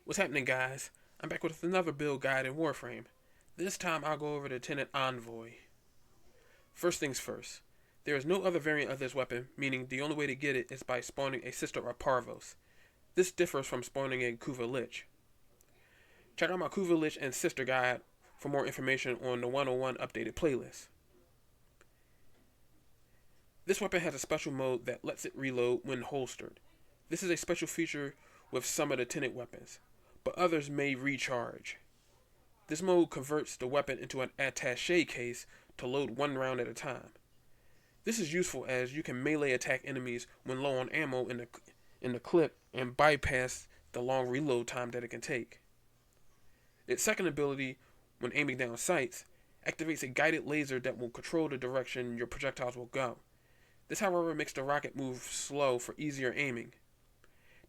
What's happening, guys? I'm back with another build guide in Warframe. This time I'll go over the Tenet Envoy. First things first, there is no other variant of this weapon, meaning the only way to get it is by spawning a sister or Parvos. This differs from spawning a Kuva Lich. Check out my Kuva Lich and sister guide for more information on the 101 updated playlist. This weapon has a special mode that lets it reload when holstered. This is a special feature with some of the Tenet weapons, but others may recharge. This mode converts the weapon into an attaché case to load one round at a time. This is useful as you can melee attack enemies when low on ammo in the clip and bypass the long reload time that it can take. Its second ability, when aiming down sights, activates a guided laser that will control the direction your projectiles will go. This, however, makes the rocket move slow for easier aiming.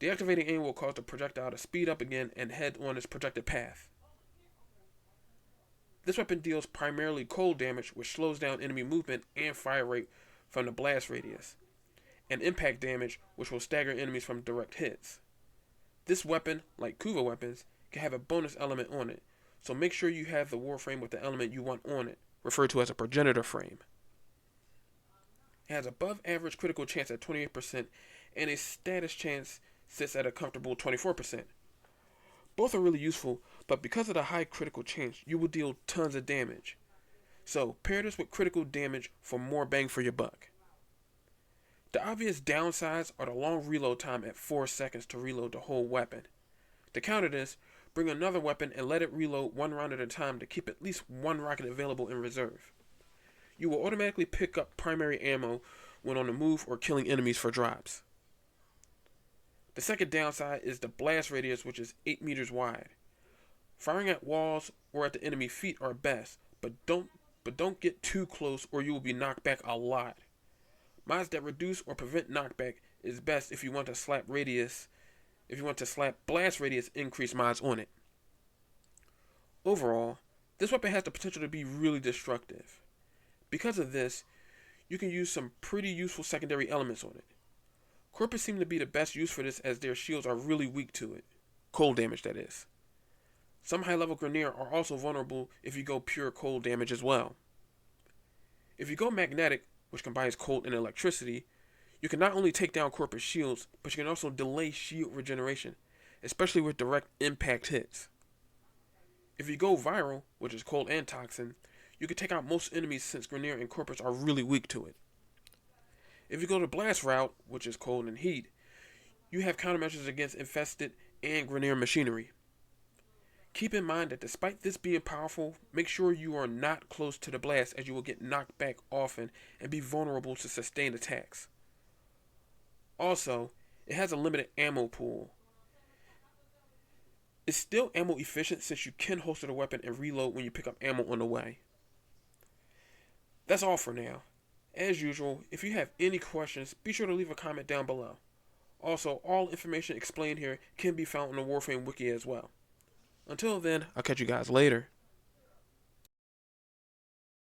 Deactivating aim will cause the projectile to speed up again and head on its projected path. This weapon deals primarily cold damage, which slows down enemy movement and fire rate from the blast radius, and impact damage, which will stagger enemies from direct hits. This weapon, like Kuva weapons, can have a bonus element on it, so make sure you have the Warframe with the element you want on it, referred to as a progenitor frame. It has above average critical chance at 28%, and a status chance sits at a comfortable 24%. Both are really useful, but because of the high critical chance, you will deal tons of damage. So, pair this with critical damage for more bang for your buck. The obvious downsides are the long reload time at 4 seconds to reload the whole weapon. To counter this, bring another weapon and let it reload one round at a time to keep at least one rocket available in reserve. You will automatically pick up primary ammo when on the move or killing enemies for drops. The second downside is the blast radius, which is 8 meters wide. Firing at walls or at the enemy feet are best, but don't get too close or you will be knocked back a lot. Mods that reduce or prevent knockback is best if you want to slap blast radius increase mods on it. Overall, this weapon has the potential to be really destructive. Because of this, you can use some pretty useful secondary elements on it. Corpus seem to be the best use for this as their shields are really weak to it. Cold damage, that is. Some high-level Grineer are also vulnerable if you go pure cold damage as well. If you go magnetic, which combines cold and electricity, you can not only take down Corpus shields, but you can also delay shield regeneration, especially with direct impact hits. If you go viral, which is cold and toxin, you can take out most enemies since Grineer and Corpus are really weak to it. If you go the blast route, which is cold and heat, you have countermeasures against infested and Grineer machinery. Keep in mind that despite this being powerful, make sure you are not close to the blast as you will get knocked back often and be vulnerable to sustained attacks. Also, it has a limited ammo pool. It's still ammo efficient since you can holster the weapon and reload when you pick up ammo on the way. That's all for now. As usual, if you have any questions, be sure to leave a comment down below. Also, all information explained here can be found on the Warframe wiki as well. Until then, I'll catch you guys later.